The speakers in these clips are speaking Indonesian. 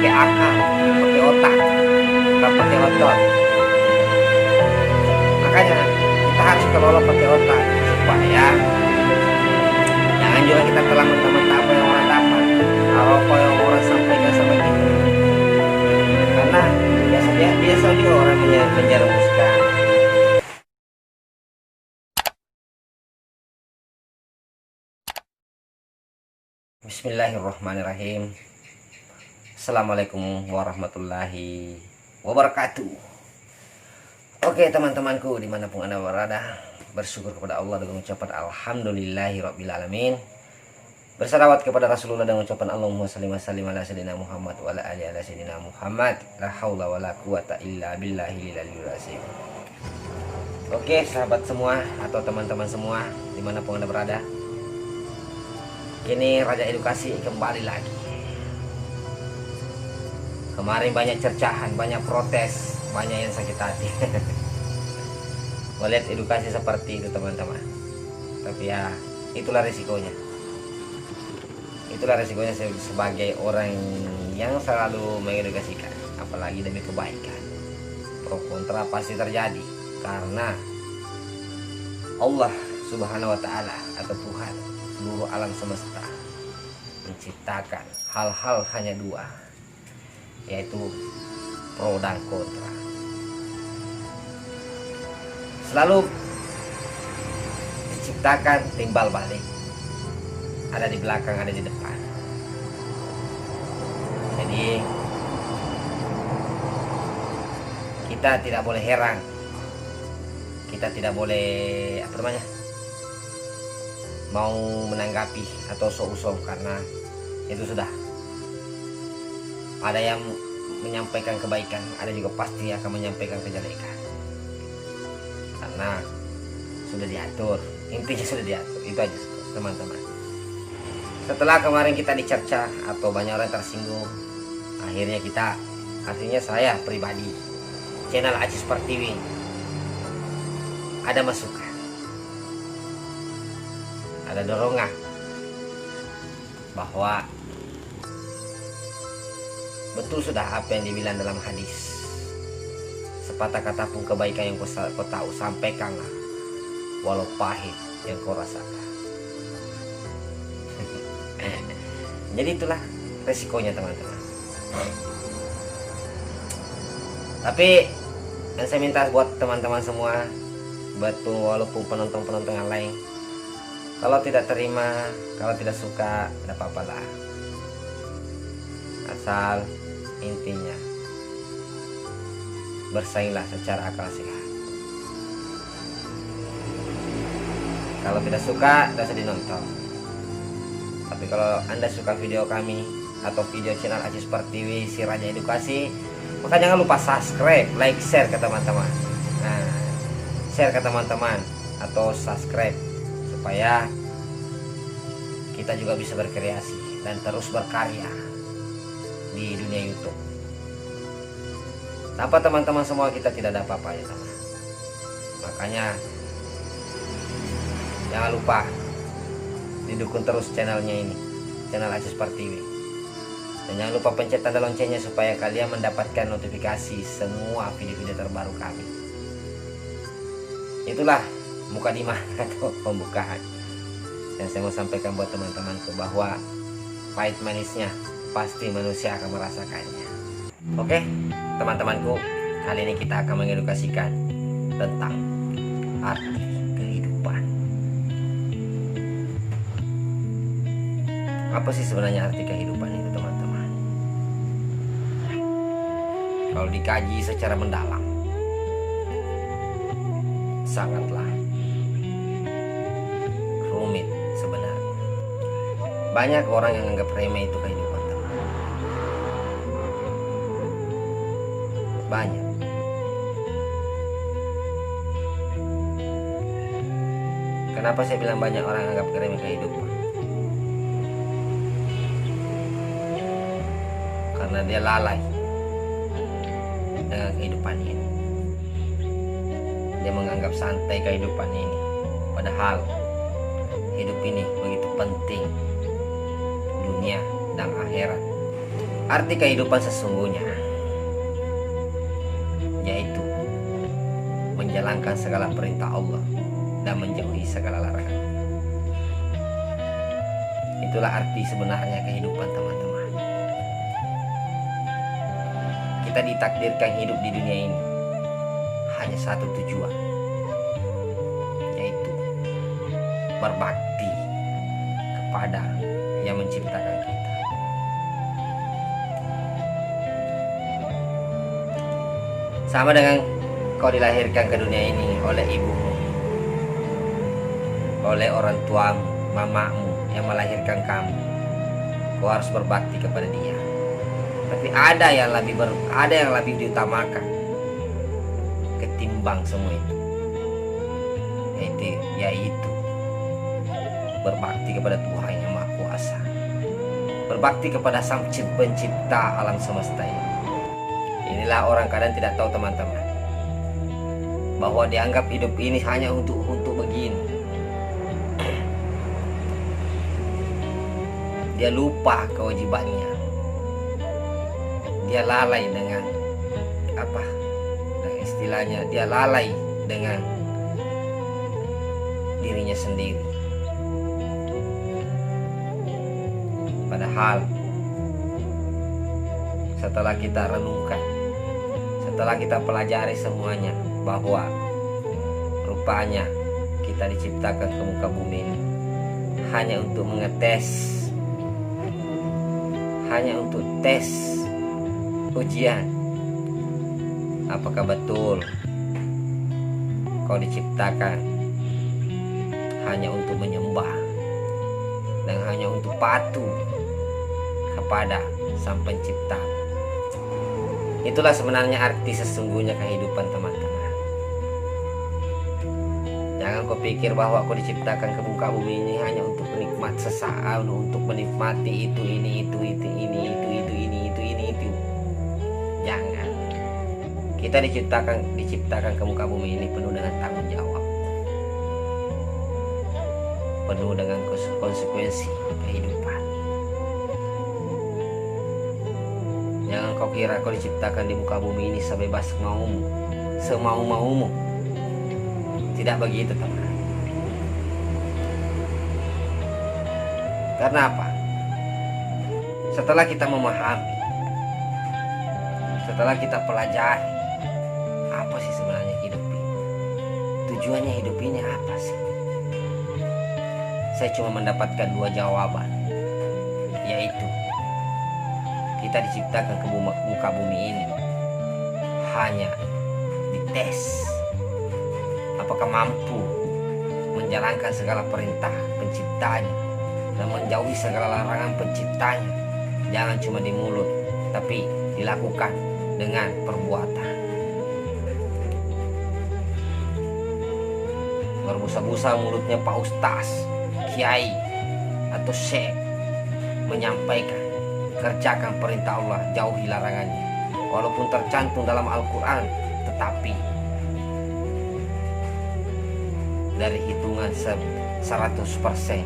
pakai akal, pakai otak, bukan pakai otot. Makanya kita harus kelola pakai otak supaya jangan juga kita telah mentah-mentah apa yang orang dapat, apa yang orang sampaikan sama kita. Karena biasa juga orang menjerumuskan. Bismillahirrahmanirrahim. Assalamualaikum warahmatullahi wabarakatuh. Oke teman-temanku dimanapun anda berada, bersyukur kepada Allah dengan ucapan alhamdulillahirrabbilalamin, bersalawat kepada Rasulullah dengan ucapan Allahumma salli wa sallim ala sayyidina Muhammad wa ala ali ala sayyidina Muhammad, la haula wa la quwata illa billahil aliyyil azim. Oke sahabat semua atau teman-teman semua dimanapun anda berada, kini Raja Edukasi kembali lagi. Kemarin banyak cercahan, banyak protes, banyak yang sakit hati melihat edukasi seperti itu teman-teman. Tapi ya itulah resikonya. Itulah resikonya sebagai orang yang selalu mengedukasikan, apalagi demi kebaikan. Pro kontra pasti terjadi karena Allah Subhanahu wa taala atau Tuhan seluruh alam semesta menciptakan hal-hal hanya dua, yaitu pro dan kontra. Selalu diciptakan timbal balik, ada di belakang, ada di depan. Jadi kita tidak boleh heran, kita tidak boleh mau menanggapi atau so-usong, karena itu sudah ada yang menyampaikan kebaikan, ada juga pasti akan menyampaikan kejelekan, karena sudah diatur, intinya sudah diatur. Itu aja teman-teman. Setelah kemarin kita dicerca atau banyak orang tersinggung, akhirnya saya pribadi, channel Aziz Pertiwi, ada masukan, ada dorongan bahwa betul sudah apa yang dibilang dalam hadis, sepatah kata pun kebaikan yang kau tahu sampaikanlah, walau pahit yang kau rasakan. Jadi itulah resikonya teman-teman. Tapi yang saya minta buat teman-teman semua, betul walaupun penonton-penonton yang lain, kalau tidak terima, kalau tidak suka, tidak apa-apa lah. Asal intinya bersainglah secara akal sehat. Kalau tidak suka, tidak usah dinonton. Tapi kalau anda suka video kami atau video channel Aziz Pertiwi si Raja Edukasi, maka jangan lupa subscribe, like, share ke teman-teman. Nah, share ke teman-teman atau subscribe supaya kita juga bisa berkreasi dan terus berkarya di dunia YouTube. Tanpa teman-teman semua kita tidak ada apa-apa ya teman. Makanya jangan lupa didukung terus channelnya ini, channel Aziz Pertiwi. Dan jangan lupa pencet tanda loncengnya supaya kalian mendapatkan notifikasi semua video-video terbaru kami. Itulah mukadimah atau pembukaan yang saya mau sampaikan buat teman-temanku, bahwa pahit manisnya pasti manusia akan merasakannya. Oke teman-temanku, kali ini kita akan mengedukasikan tentang arti kehidupan. Apa sih sebenarnya arti kehidupan itu teman-teman? Kalau dikaji secara mendalam, sangatlah rumit sebenarnya. Banyak orang yang anggap remeh itu kehidupan teman. Banyak. Kenapa saya bilang banyak orang anggap remeh kehidupan? Karena dia lalai dengan kehidupan ini. Dia menganggap santai kehidupan ini, padahal hidup ini begitu penting, dunia dan akhirat arti kehidupan sesungguhnya, yaitu menjalankan segala perintah Allah dan menjauhi segala larangan. Itulah arti sebenarnya kehidupan, teman-teman. Kita ditakdirkan hidup di dunia ini hanya satu tujuan, yaitu berbakti kepada yang menciptakan kita. Sama dengan kau dilahirkan ke dunia ini oleh ibumu, oleh orang tuamu, mamamu yang melahirkan kamu. Kau harus berbakti kepada dia. Tapi ada yang lebih diutamakan ketimbang semua itu, yaitu berbakti kepada Tuhan yang Maha Kuasa, berbakti kepada Sang Pencipta alam semesta ini. Inilah orang kadang tidak tahu, teman-teman, bahwa dianggap hidup ini hanya untuk begini. Dia lupa kewajibannya. Dia lalai dengan istilahnya, dia lalai dengan dirinya sendiri. Padahal setelah kita renungkan, setelah kita pelajari semuanya, bahwa rupanya kita diciptakan ke muka bumi ini hanya untuk mengetes, hanya untuk tes ujian, apakah betul kau diciptakan hanya untuk menyembah dan hanya untuk patuh kepada Sang Pencipta. Itulah sebenarnya arti sesungguhnya kehidupan, teman-teman. Jangan kau pikir bahwa kau diciptakan ke muka bumi ini hanya untuk menikmati sesaat, untuk menikmati itu. Jangan. Kita diciptakan ke muka bumi ini penuh dengan tanggung jawab, penuh dengan konsekuensi kehidupan. Jangan kau kira kau diciptakan di muka bumi ini sebebas maumu, semau-maumu. Tidak begitu, teman. Karena apa? Setelah kita memahami, setelah kita pelajari apa sih sebenarnya hidup ini, tujuannya hidup ini apa sih, saya cuma mendapatkan dua jawaban, yaitu kita diciptakan ke muka bumi ini hanya dites apakah mampu menjalankan segala perintah Penciptanya dan menjauhi segala larangan Penciptanya. Jangan cuma di mulut, tapi dilakukan dengan perbuatan. Berbusa-busa mulutnya Pak Ustaz, Kiai, atau Syekh menyampaikan, kerjakan perintah Allah, jauhi larangannya. Walaupun tercantum dalam Al-Quran, tetapi dari hitungan 100%,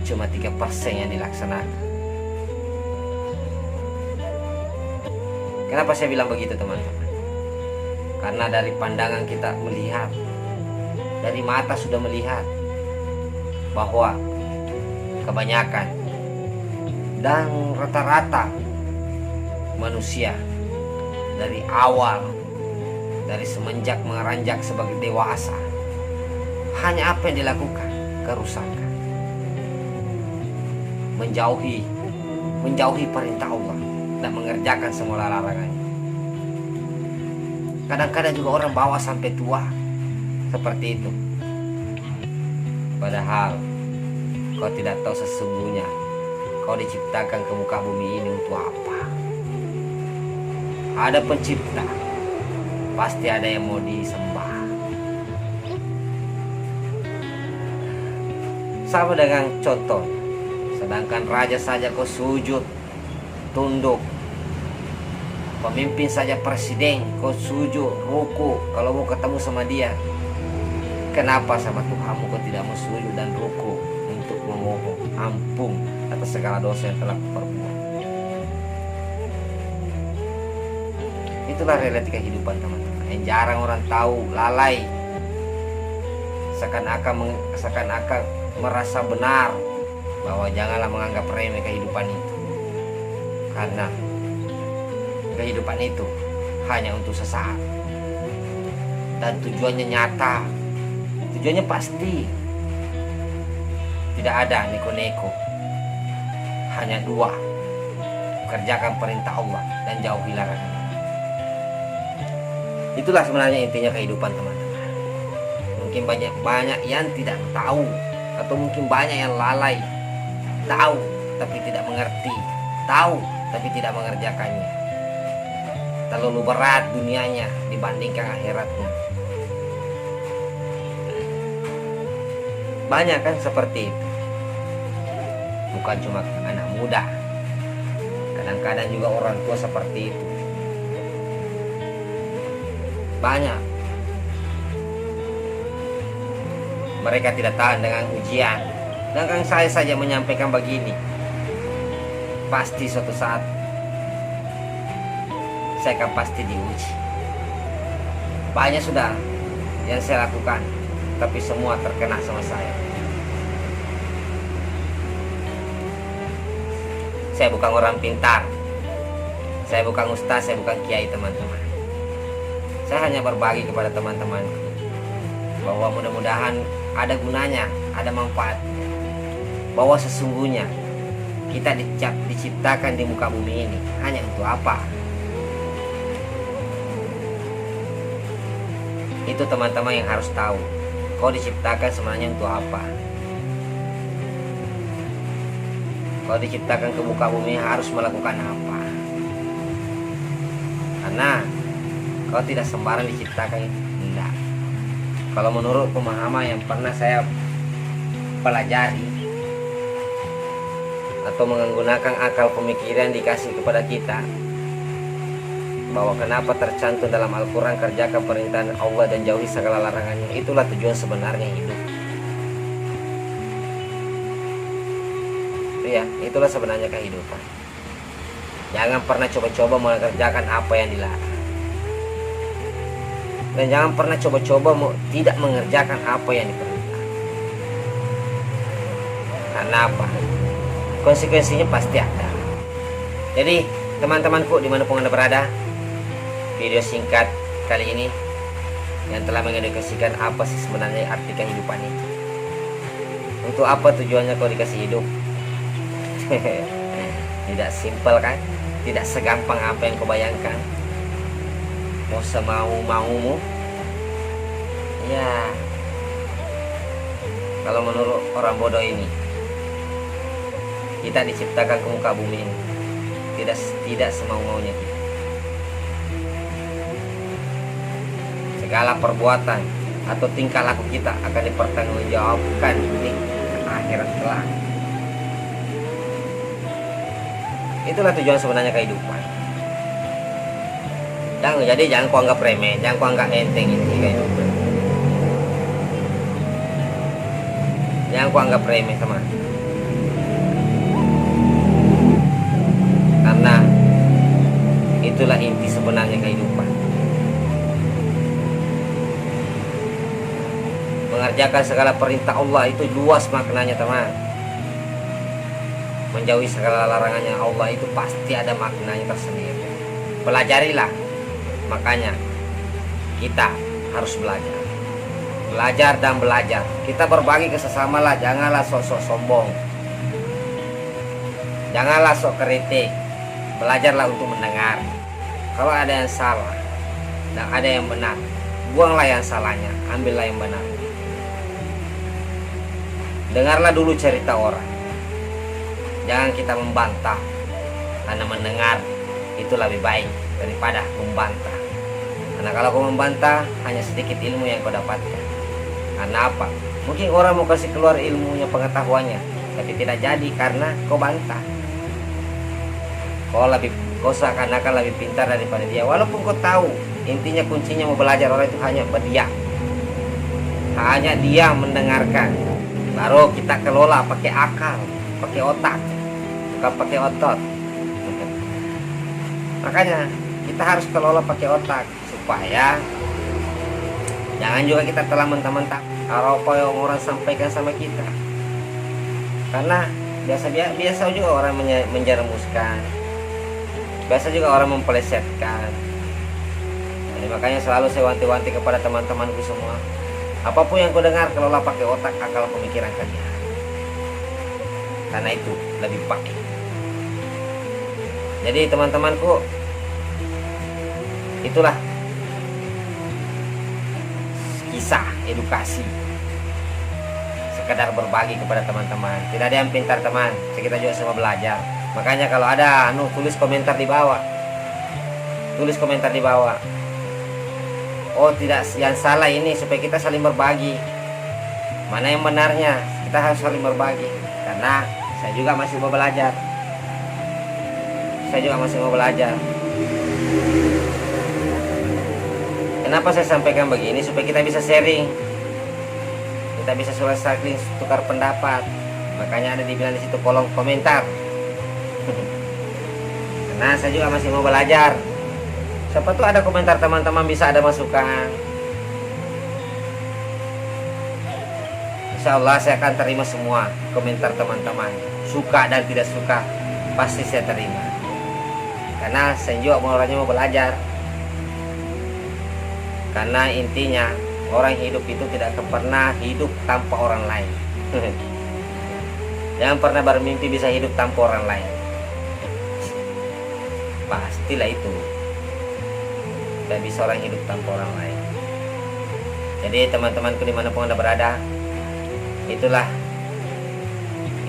cuma 3% yang dilaksanakan. Kenapa saya bilang begitu, teman-teman? Karena dari pandangan kita melihat, dari mata sudah melihat bahwa kebanyakan dan rata-rata manusia dari awal, dari semenjak mengeranjak sebagai dewasa, hanya apa yang dilakukan? Kerusakan, menjauhi perintah Allah dan mengerjakan semua larangannya. Kadang-kadang juga orang bawa sampai tua seperti itu. Padahal kau tidak tahu sesungguhnya kau diciptakan ke muka bumi ini untuk apa. Ada Pencipta, pasti ada yang mau disembah. Sama dengan contoh, sedangkan raja saja kau sujud, tunduk. Pemimpin saja, presiden, kau sujud, ruku kalau mau ketemu sama dia. Kenapa sama Tuhanmu kau tidak mau sujud dan ruku untuk memohon ampun atas segala dosa yang telah kau perbuat? Itulah realita kehidupan teman-teman, yang jarang orang tahu, lalai. Seakan-akan merasa benar bahwa janganlah menganggap remeh kehidupan itu, karena kehidupan itu hanya untuk sesaat dan tujuannya nyata, tujuannya pasti. Tidak ada neko-neko, hanya dua: kerjakan perintah Allah dan jauhi larangan. Itulah sebenarnya intinya kehidupan teman-teman. Mungkin banyak yang tidak tahu, atau mungkin banyak yang lalai, tahu tapi tidak mengerti, tahu tapi tidak mengerjakannya. Terlalu berat dunianya dibandingkan akhiratnya. Banyak kan seperti itu. Bukan cuma anak muda, kadang-kadang juga orang tua seperti itu. Banyak. Mereka tidak tahan dengan ujian. Sedangkan saya saja menyampaikan begini, pasti suatu saat saya akan pasti diuji. Banyak sudah yang saya lakukan, tapi semua terkena sama saya. Saya bukan orang pintar, saya bukan ustaz, saya bukan kiai teman-teman. Saya hanya berbagi kepada teman-temanku bahwa mudah-mudahan ada gunanya, ada manfaat. Bahwa sesungguhnya kita diciptakan di muka bumi ini hanya untuk apa? Itu teman-teman yang harus tahu. Kau diciptakan sebenarnya untuk apa? Kau diciptakan ke muka bumi harus melakukan apa? Karena kau tidak sembarang diciptakan itu. Tidak. Kalau menurut pemahaman yang pernah saya pelajari atau menggunakan akal pemikiran dikasih kepada kita, bahwa kenapa tercantum dalam Al-Quran kerjakan perintahan Allah dan jauhi segala larangannya, itulah tujuan sebenarnya hidup. Ya, itulah sebenarnya kehidupan. Jangan pernah coba-coba mengerjakan apa yang dilarang, dan jangan pernah coba-coba tidak mengerjakan apa yang diperintah. Karena apa? Konsekuensinya pasti ada. Jadi teman-temanku dimanapun Anda berada, video singkat kali ini yang telah mengedukasikan apa sih sebenarnya arti kehidupan itu. Untuk apa tujuannya kau dikasih hidup? Tidak simpel kan? Tidak segampang apa yang kau bayangkan. Mau semau-maumu. Ya, kalau menurut orang bodoh ini, kita diciptakan ke muka bumi ini tidak semau-maunya kita. Segala perbuatan atau tingkah laku kita akan dipertanggungjawabkan di akhirat kelak. Itulah tujuan sebenarnya kehidupan. Jangan kau anggap remeh, jangan kau anggap enteng ini kehidupan. Jangan kau anggap remeh teman. Karena itulah inti sebenarnya kehidupan. Mengerjakan segala perintah Allah itu luas maknanya teman. Menjauhi segala larangannya Allah itu pasti ada maknanya tersendiri. Pelajarilah. Makanya kita harus belajar. Belajar dan belajar. Kita berbagi ke sesama lah. Janganlah sok-sok sombong. Janganlah sok kritik. Belajarlah untuk mendengar. Kalau ada yang salah dan ada yang benar, buanglah yang salahnya, ambillah yang benar. Dengarlah dulu cerita orang. Jangan kita membantah, karena mendengar itu lebih baik daripada membantah. Karena kalau kau membantah, hanya sedikit ilmu yang kau dapatkan. Karena apa? Mungkin orang mau kasih keluar ilmunya, pengetahuannya, tapi tidak jadi karena kau bantah. Kau seakan-akan lebih pintar daripada dia, walaupun kau tahu intinya kuncinya mau belajar orang itu hanya berdiam, hanya dia mendengarkan. Baru kita kelola pakai akal, pakai otak, bukan pakai otot. Makanya kita harus kelola pakai otak supaya jangan juga kita telah mentah-mentah apa yang orang sampaikan sama kita. Karena biasa juga orang menjerumuskan, biasa juga orang mempelesetkan. Jadi makanya selalu saya wanti-wanti kepada teman-temanku semua, apapun yang kau dengar kelola pakai otak, akal, pemikiran kalian, karena itu lebih baik. Jadi teman-temanku, itulah kisah edukasi, sekedar berbagi kepada teman-teman. Tidak ada yang pintar teman, kita juga semua belajar. Makanya kalau ada tulis komentar di bawah, tulis komentar di bawah. Oh tidak, yang salah ini, supaya kita saling berbagi. Mana yang benarnya, kita harus saling berbagi. Karena saya juga masih mau belajar. Kenapa saya sampaikan begini? Supaya kita bisa sharing, kita bisa saling tukar pendapat. Makanya ada dibilang di situ kolom komentar. Karena saya juga masih mau belajar. Siapa tuh ada komentar teman-teman, bisa ada masukan. Insya Allah saya akan terima semua komentar teman-teman, suka dan tidak suka pasti saya terima. Karena saya juga orangnya mau belajar. Karena intinya orang hidup itu tidak akan pernah hidup tanpa orang lain. Jangan pernah bermimpi bisa hidup tanpa orang lain. Pastilah itu. Tidak bisa orang hidup tanpa orang lain. Jadi teman-temanku dimanapun Anda berada, itulah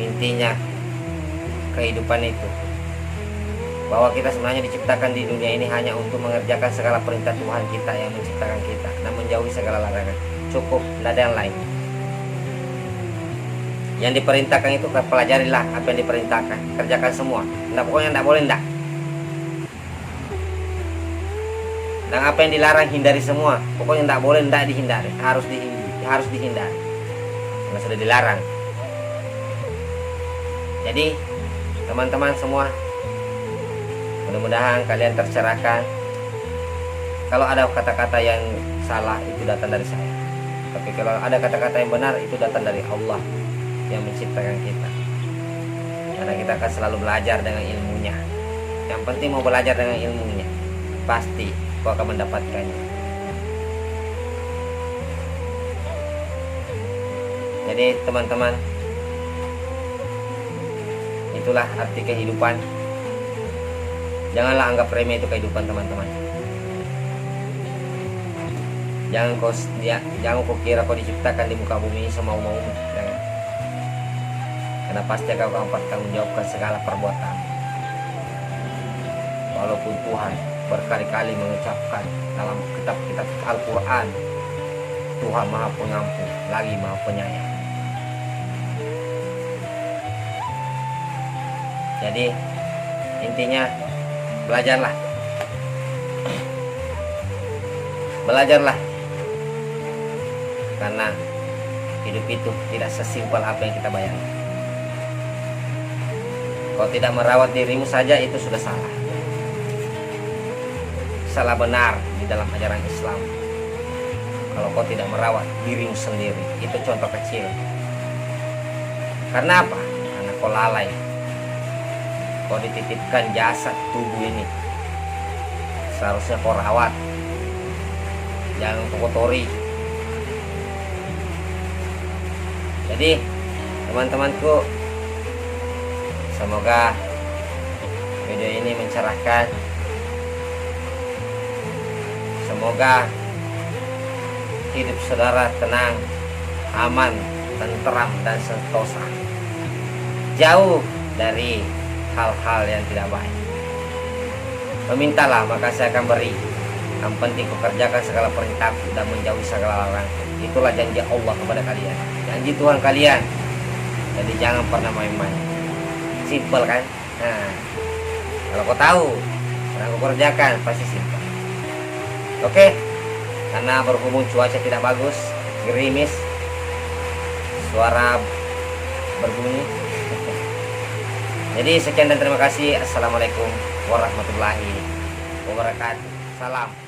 intinya kehidupan itu. Bahwa kita sebenarnya diciptakan di dunia ini hanya untuk mengerjakan segala perintah Tuhan kita yang menciptakan kita, dan menjauhi segala larangan. Cukup, tidak ada yang lain. Yang diperintahkan itu pelajarilah apa yang diperintahkan, kerjakan semua. Tidak, pokoknya tidak boleh tidak. Dan apa yang dilarang hindari semua. Pokoknya tidak boleh tidak dihindari, harus dihindari. Karena sudah dilarang. Jadi teman-teman semua, mudah-mudahan kalian tercerahkan. Kalau ada kata-kata yang salah itu datang dari saya. Tapi kalau ada kata-kata yang benar itu datang dari Allah yang menciptakan kita. Karena kita akan selalu belajar dengan ilmunya. Yang penting mau belajar dengan ilmunya, pasti kau akan mendapatkannya. Jadi teman-teman, itulah arti kehidupan. Janganlah anggap remeh itu kehidupan teman-teman. Jangan kau kira kau diciptakan di muka bumi ini semau-maumu. Jangan. Karena pasti kau akan bertanggungjawabkan segala perbuatan. Walaupun Tuhan berkali-kali mengucapkan dalam kitab-kitab Al-Quran, Tuhan Maha Pengampun lagi Maha Penyayang. Jadi intinya belajarlah, karena hidup itu tidak sesimpel apa yang kita bayangkan. Kalau tidak merawat dirimu saja itu sudah salah benar di dalam ajaran Islam. Kalau kau tidak merawat dirimu sendiri, itu contoh kecil. Karena apa? Karena kau lalai. Kau dititipkan jasad tubuh ini, seharusnya kau rawat, jangan kau kotori. Jadi teman-temanku, semoga video ini mencerahkan. Semoga hidup saudara tenang, aman, tentram, dan sentosa, jauh dari hal-hal yang tidak baik. Memintalah maka saya akan beri. Yang penting kau kerjakan segala perintah dan menjauhi segala larangan. Itulah janji Allah kepada kalian, janji Tuhan kalian. Jadi jangan pernah main-main. Simpel kan? Nah, kalau kau tahu, karena kau kerjakan pasti simpel. Oke, karena berhubung cuaca tidak bagus, gerimis, suara berbunyi. Jadi sekian dan terima kasih. Assalamualaikum warahmatullahi wabarakatuh. wabarakatuh. Salam.